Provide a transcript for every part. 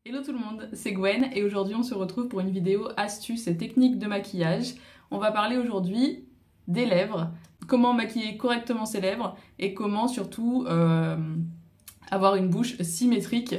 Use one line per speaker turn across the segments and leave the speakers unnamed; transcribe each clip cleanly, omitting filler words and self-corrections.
Hello tout le monde, c'est Gwen et aujourd'hui on se retrouve pour une vidéo astuces et techniques de maquillage. On va parler aujourd'hui des lèvres, comment maquiller correctement ses lèvres et comment surtout avoir une bouche symétrique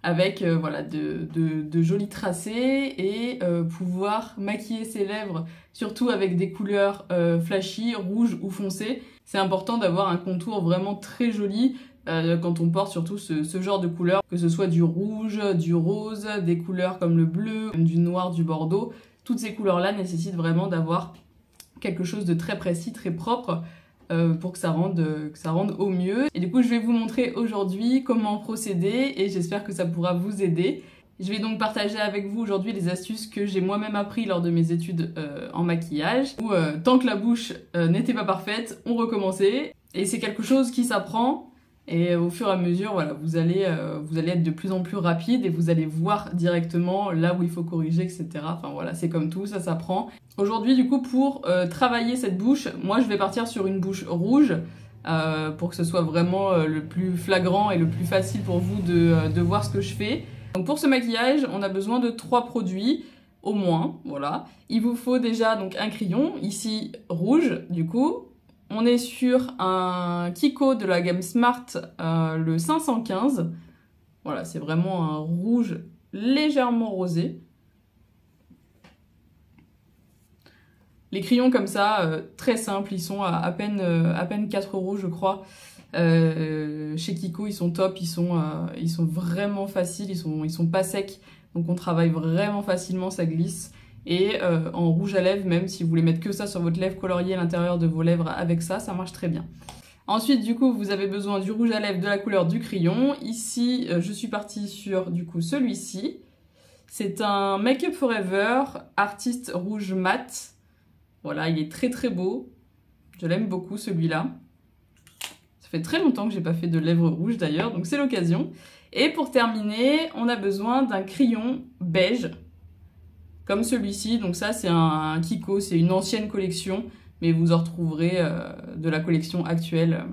avec voilà, de jolis tracés et pouvoir maquiller ses lèvres surtout avec des couleurs flashy, rouges ou foncées. C'est important d'avoir un contour vraiment très joli quand on porte surtout ce genre de couleurs, que ce soit du rouge, du rose, des couleurs comme le bleu, du noir, du bordeaux. Toutes ces couleurs-là nécessitent vraiment d'avoir quelque chose de très précis, très propre pour que ça rende au mieux. Et du coup, je vais vous montrer aujourd'hui comment procéder et j'espère que ça pourra vous aider. Je vais donc partager avec vous aujourd'hui les astuces que j'ai moi-même appris lors de mes études en maquillage, où tant que la bouche n'était pas parfaite, on recommençait. Et c'est quelque chose qui s'apprend. Et au fur et à mesure, voilà, vous allez être de plus en plus rapide et vous allez voir directement là où il faut corriger, etc. Enfin voilà, c'est comme tout, ça s'apprend. Aujourd'hui, du coup, pour travailler cette bouche, moi je vais partir sur une bouche rouge pour que ce soit vraiment le plus flagrant et le plus facile pour vous de voir ce que je fais. Donc pour ce maquillage, on a besoin de 3 produits au moins, voilà. Il vous faut déjà donc un crayon, ici rouge du coup. On est sur un Kiko de la gamme Smart, le 515. Voilà, c'est vraiment un rouge légèrement rosé. Les crayons comme ça, très simples, ils sont à peine 4 € je crois. Chez Kiko, ils sont top, ils sont vraiment faciles, ils sont pas secs. Donc on travaille vraiment facilement, ça glisse. Et en rouge à lèvres, même si vous voulez mettre que ça sur votre lèvre coloriée à l'intérieur de vos lèvres avec ça, ça marche très bien. Ensuite, du coup, vous avez besoin du rouge à lèvres de la couleur du crayon. Ici, je suis partie sur, du coup, celui-ci. C'est un Make Up Forever Artist Rouge Mat. Voilà, il est très très beau. Je l'aime beaucoup, celui-là. Ça fait très longtemps que j'ai pas fait de lèvres rouges d'ailleurs, donc c'est l'occasion. Et pour terminer, on a besoin d'un crayon beige. Comme celui-ci, donc ça c'est un Kiko, c'est une ancienne collection, mais vous en retrouverez de la collection actuelle,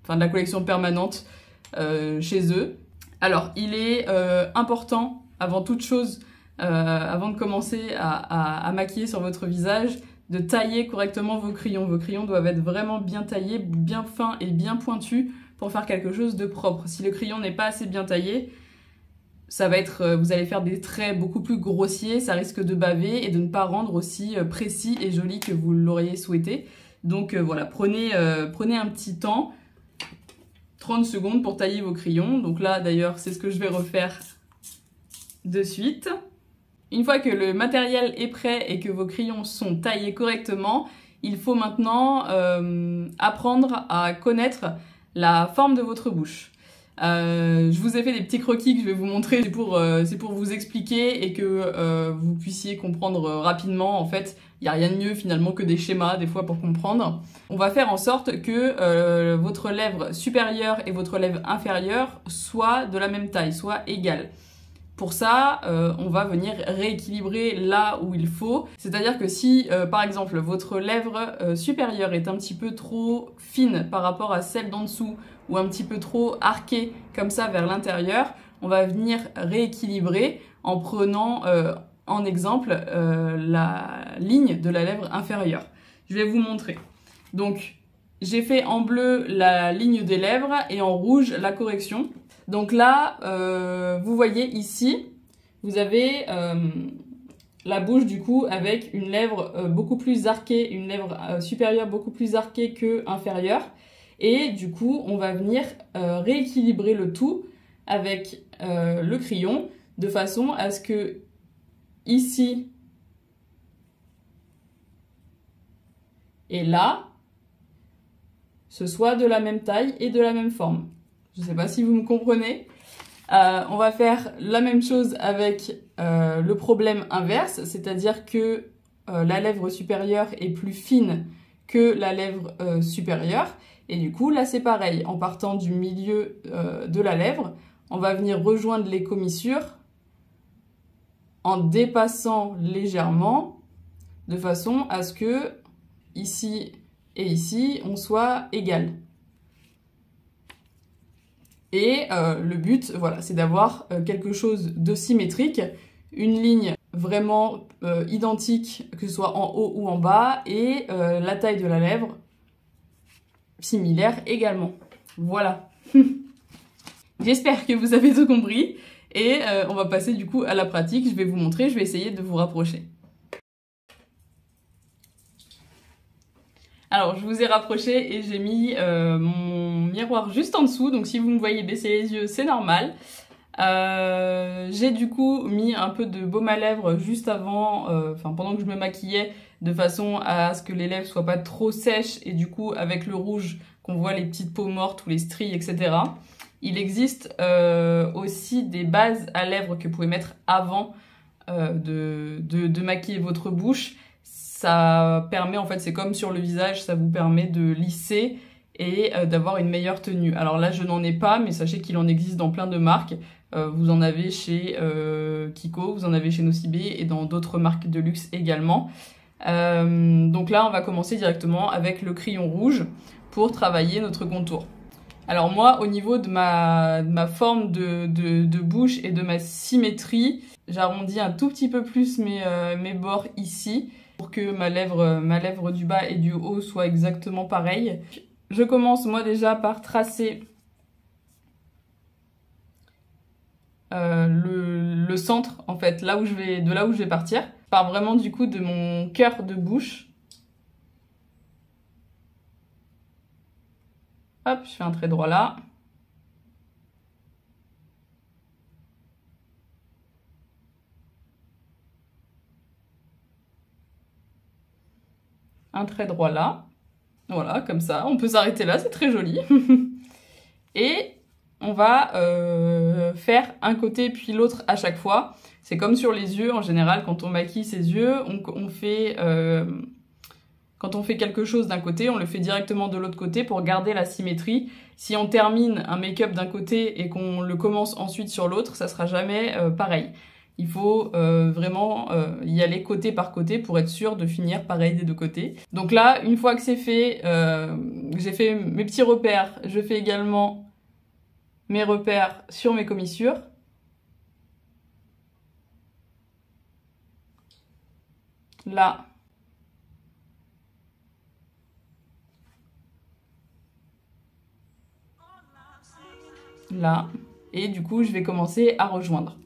enfin de la collection permanente chez eux. Alors il est important, avant toute chose, avant de commencer à maquiller sur votre visage, de tailler correctement vos crayons. Vos crayons doivent être vraiment bien taillés, bien fins et bien pointus pour faire quelque chose de propre. Si le crayon n'est pas assez bien taillé, ça va être, vous allez faire des traits beaucoup plus grossiers, ça risque de baver et de ne pas rendre aussi précis et joli que vous l'auriez souhaité. Donc voilà, prenez un petit temps, 30 secondes pour tailler vos crayons. Donc là d'ailleurs c'est ce que je vais refaire de suite. Une fois que le matériel est prêt et que vos crayons sont taillés correctement, il faut maintenant apprendre à connaître la forme de votre bouche. Je vous ai fait des petits croquis que je vais vous montrer, c'est pour vous expliquer et que vous puissiez comprendre rapidement. En fait, il n'y a rien de mieux finalement que des schémas des fois pour comprendre. On va faire en sorte que votre lèvre supérieure et votre lèvre inférieure soient de la même taille, soient égales. Pour ça, on va venir rééquilibrer là où il faut. C'est-à-dire que si, par exemple, votre lèvre supérieure est un petit peu trop fine par rapport à celle d'en dessous, ou un petit peu trop arquée comme ça vers l'intérieur, on va venir rééquilibrer en prenant en exemple la ligne de la lèvre inférieure. Je vais vous montrer. Donc, j'ai fait en bleu la ligne des lèvres et en rouge la correction. Donc là, vous voyez ici, vous avez la bouche du coup avec une lèvre beaucoup plus arquée, une lèvre supérieure beaucoup plus arquée que inférieure. Et du coup, on va venir rééquilibrer le tout avec le crayon de façon à ce que ici et là, ce soit de la même taille et de la même forme. Je ne sais pas si vous me comprenez. On va faire la même chose avec le problème inverse, c'est-à-dire que la lèvre supérieure est plus fine que la lèvre supérieure. Et du coup, là, c'est pareil. En partant du milieu de la lèvre, on va venir rejoindre les commissures en dépassant légèrement de façon à ce que ici et ici, on soit égal. Et le but, voilà, c'est d'avoir quelque chose de symétrique, une ligne vraiment identique, que ce soit en haut ou en bas, et la taille de la lèvre similaire également. Voilà. J'espère que vous avez tout compris, et on va passer du coup à la pratique. Je vais vous montrer, je vais essayer de vous rapprocher. Alors, je vous ai rapproché et j'ai mis mon miroir juste en dessous, donc si vous me voyez baisser les yeux, c'est normal. J'ai du coup mis un peu de baume à lèvres juste avant, pendant que je me maquillais, de façon à ce que les lèvres soient pas trop sèches, et du coup, avec le rouge, qu'on voit les petites peaux mortes ou les stries, etc. Il existe aussi des bases à lèvres que vous pouvez mettre avant de maquiller votre bouche. Ça permet, en fait, c'est comme sur le visage, ça vous permet de lisser et d'avoir une meilleure tenue. Alors là, je n'en ai pas, mais sachez qu'il en existe dans plein de marques. Vous en avez chez Kiko, vous en avez chez Nocibé et dans d'autres marques de luxe également. Donc là, on va commencer directement avec le crayon rouge pour travailler notre contour. Alors moi, au niveau de ma forme de bouche et de ma symétrie, j'arrondis un tout petit peu plus mes bords ici, pour que ma lèvre du bas et du haut soient exactement pareilles. Je commence moi déjà par tracer le centre, en fait, de là où je vais partir. Je pars vraiment du coup de mon cœur de bouche. Hop, je fais un trait droit là. Un trait droit là. Voilà, comme ça. On peut s'arrêter là, c'est très joli. Et on va faire un côté puis l'autre à chaque fois. C'est comme sur les yeux, en général, quand on maquille ses yeux, quand on fait quelque chose d'un côté, on le fait directement de l'autre côté pour garder la symétrie. Si on termine un make-up d'un côté et qu'on le commence ensuite sur l'autre, ça sera jamais pareil. Il faut vraiment y aller côté par côté pour être sûr de finir pareil des deux côtés. Donc là, une fois que c'est fait, j'ai fait mes petits repères. Je fais également mes repères sur mes commissures. Là. Là. Et du coup, je vais commencer à rejoindre.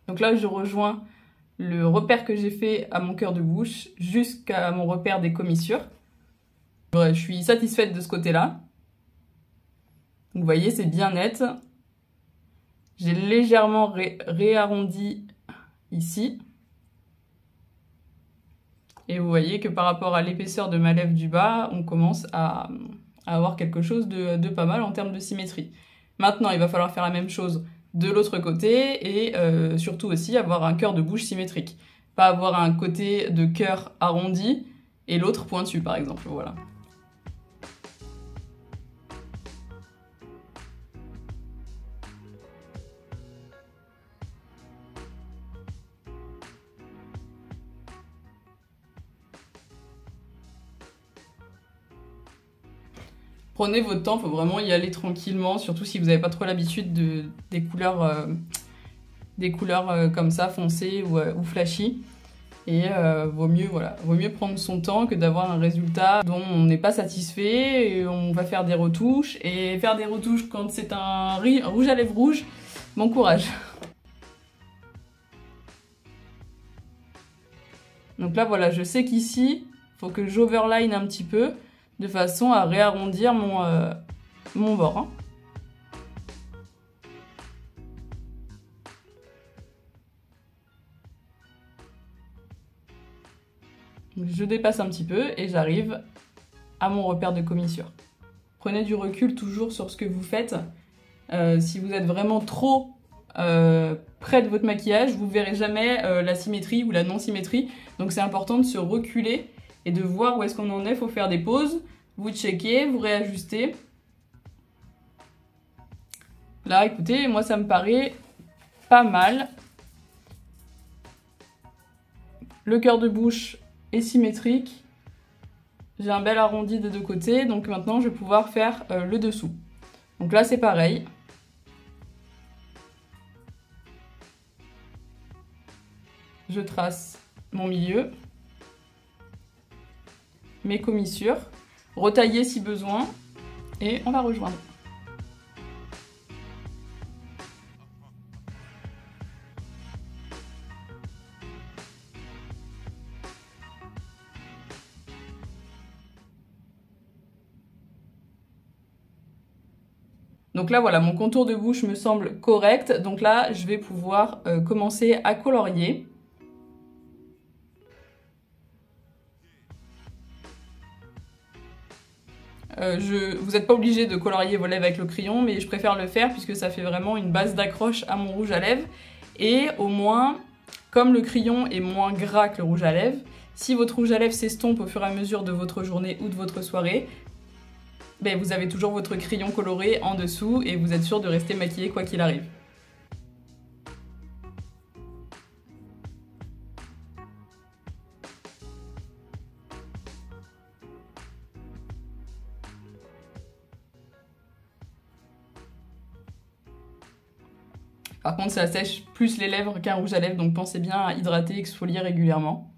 Donc là, je rejoins le repère que j'ai fait à mon cœur de bouche jusqu'à mon repère des commissures. Je suis satisfaite de ce côté-là. Vous voyez, c'est bien net. J'ai légèrement réarrondi ici. Et vous voyez que par rapport à l'épaisseur de ma lèvre du bas, on commence à avoir quelque chose de pas mal en termes de symétrie. Maintenant, il va falloir faire la même chose de l'autre côté et surtout aussi avoir un cœur de bouche symétrique. Pas avoir un côté de cœur arrondi et l'autre pointu par exemple, voilà. Prenez votre temps, il faut vraiment y aller tranquillement, surtout si vous n'avez pas trop l'habitude des couleurs comme ça, foncées ou flashy. Et vaut mieux prendre son temps que d'avoir un résultat dont on n'est pas satisfait, et on va faire des retouches. Et faire des retouches quand c'est un rouge à lèvres rouge, bon courage. Donc là voilà, je sais qu'ici, il faut que j'overline un petit peu, de façon à réarrondir mon bord. Hein. Je dépasse un petit peu et j'arrive à mon repère de commissure. Prenez du recul toujours sur ce que vous faites. Si vous êtes vraiment trop près de votre maquillage, vous verrez jamais la symétrie ou la non-symétrie. Donc c'est important de se reculer et de voir où est-ce qu'on en est. Il faut faire des pauses, vous checkez, vous réajustez. Là, écoutez, moi ça me paraît pas mal. Le cœur de bouche est symétrique. J'ai un bel arrondi des deux côtés, donc maintenant je vais pouvoir faire le dessous. Donc là c'est pareil. Je trace mon milieu, mes commissures, retailler si besoin, et on va rejoindre. Donc là voilà, mon contour de bouche me semble correct, donc là je vais pouvoir commencer à colorier. Vous n'êtes pas obligé de colorier vos lèvres avec le crayon, mais je préfère le faire puisque ça fait vraiment une base d'accroche à mon rouge à lèvres. Et au moins, comme le crayon est moins gras que le rouge à lèvres, si votre rouge à lèvres s'estompe au fur et à mesure de votre journée ou de votre soirée, ben vous avez toujours votre crayon coloré en dessous et vous êtes sûr de rester maquillé quoi qu'il arrive. Par contre, ça sèche plus les lèvres qu'un rouge à lèvres, donc pensez bien à hydrater, exfolier régulièrement.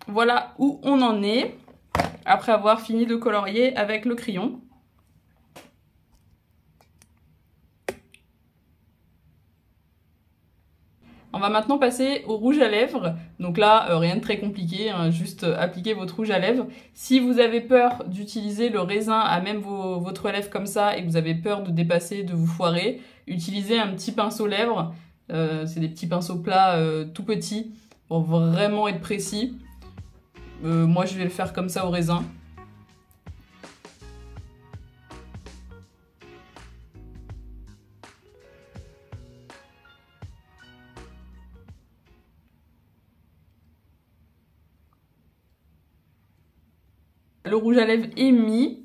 Voilà où on en est, après avoir fini de colorier avec le crayon. On va maintenant passer au rouge à lèvres. Donc là, rien de très compliqué, hein, juste appliquer votre rouge à lèvres. Si vous avez peur d'utiliser le raisin à même votre lèvre comme ça et que vous avez peur de dépasser, de vous foirer, utilisez un petit pinceau lèvres. C'est des petits pinceaux plats tout petits pour vraiment être précis. Moi, je vais le faire comme ça au raisin. Le rouge à lèvres est mis.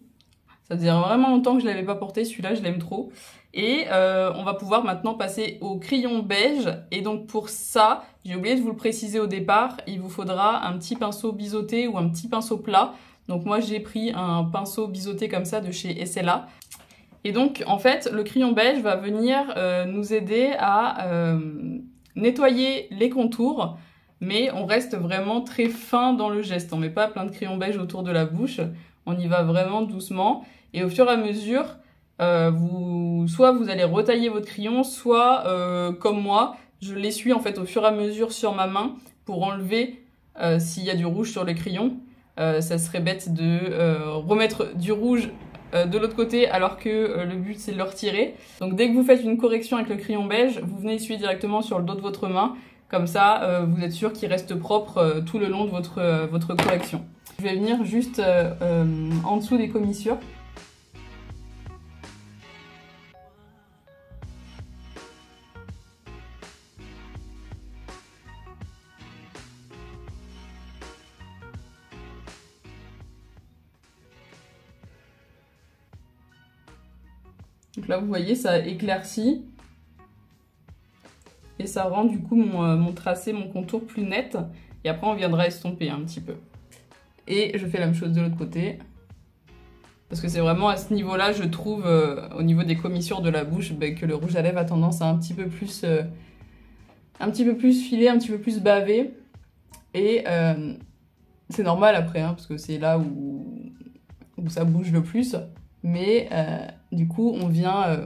Ça faisait vraiment longtemps que je ne l'avais pas porté, celui-là je l'aime trop. Et on va pouvoir maintenant passer au crayon beige. Et donc pour ça, j'ai oublié de vous le préciser au départ, il vous faudra un petit pinceau biseauté ou un petit pinceau plat. Donc moi j'ai pris un pinceau biseauté comme ça de chez SLA. Et donc en fait le crayon beige va venir nous aider à nettoyer les contours. Mais on reste vraiment très fin dans le geste. On met pas plein de crayon beige autour de la bouche. On y va vraiment doucement. Et au fur et à mesure, soit vous allez retailler votre crayon, soit comme moi, je l'essuie en fait au fur et à mesure sur ma main pour enlever s'il y a du rouge sur le crayon. Ça serait bête de remettre du rouge de l'autre côté alors que le but c'est de le retirer. Donc dès que vous faites une correction avec le crayon beige, vous venez essuyer directement sur le dos de votre main. Comme ça, vous êtes sûr qu'il reste propre tout le long de votre correction. Je vais venir juste en dessous des commissures. Donc là, vous voyez, ça éclaircit. Et ça rend du coup mon tracé, mon contour plus net. Et après, on viendra estomper un petit peu. Et je fais la même chose de l'autre côté. Parce que c'est vraiment à ce niveau-là, je trouve, au niveau des commissures de la bouche, que le rouge à lèvres a tendance à un petit peu plus filer, un petit peu plus baver. Et c'est normal après, hein, parce que c'est là où ça bouge le plus. Mais du coup, on vient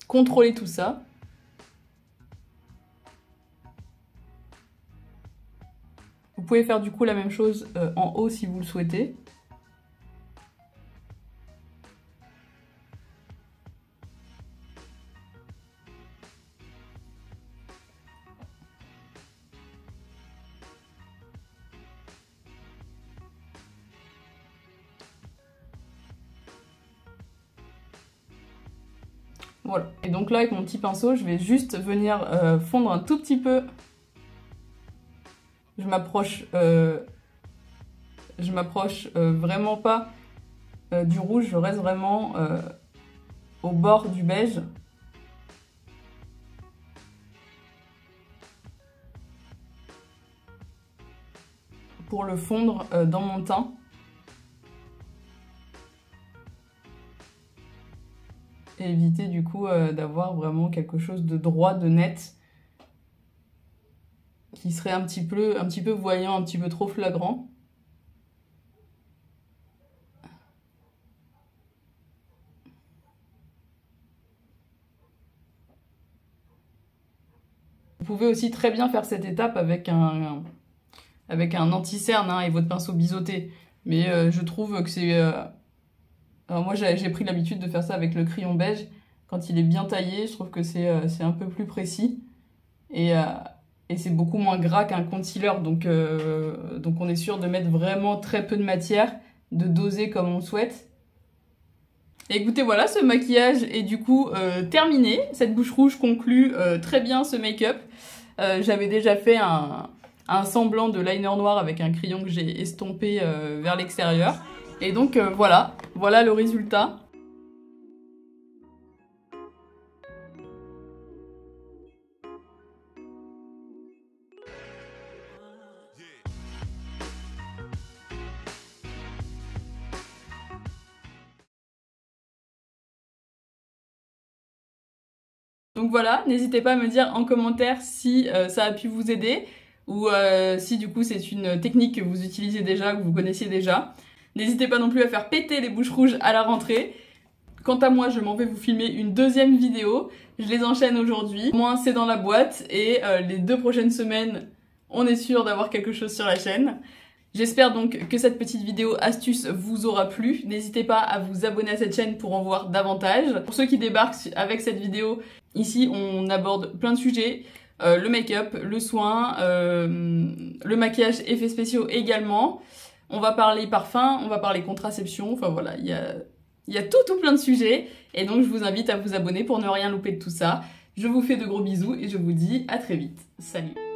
contrôler tout ça. Vous pouvez faire du coup la même chose en haut si vous le souhaitez. Voilà. Et donc là, avec mon petit pinceau, je vais juste venir fondre un tout petit peu. Je m'approche vraiment pas du rouge, je reste vraiment au bord du beige. Pour le fondre dans mon teint. Et éviter du coup d'avoir vraiment quelque chose de droit, de net, qui serait un petit peu voyant, un petit peu trop flagrant. Vous pouvez aussi très bien faire cette étape avec un anti-cerne et votre pinceau biseauté. Mais je trouve que c'est... Alors moi j'ai pris l'habitude de faire ça avec le crayon beige. Quand il est bien taillé, je trouve que c'est un peu plus précis. Et c'est beaucoup moins gras qu'un concealer. Donc on est sûr de mettre vraiment très peu de matière, de doser comme on le souhaite. Et écoutez, voilà, ce maquillage est du coup terminé. Cette bouche rouge conclut très bien ce make-up. J'avais déjà fait un semblant de liner noir avec un crayon que j'ai estompé vers l'extérieur. Et donc voilà le résultat. Donc voilà, n'hésitez pas à me dire en commentaire si ça a pu vous aider ou si du coup c'est une technique que vous utilisez déjà, que vous connaissiez déjà. N'hésitez pas non plus à faire péter les bouches rouges à la rentrée. Quant à moi, je m'en vais vous filmer une deuxième vidéo. Je les enchaîne aujourd'hui. Au moins, c'est dans la boîte et les 2 prochaines semaines, on est sûr d'avoir quelque chose sur la chaîne. J'espère donc que cette petite vidéo astuce vous aura plu. N'hésitez pas à vous abonner à cette chaîne pour en voir davantage. Pour ceux qui débarquent avec cette vidéo, ici on aborde plein de sujets. Le make-up, le soin, le maquillage, effets spéciaux également. On va parler parfum, on va parler contraception, enfin voilà, il y a tout plein de sujets. Et donc je vous invite à vous abonner pour ne rien louper de tout ça. Je vous fais de gros bisous et je vous dis à très vite. Salut!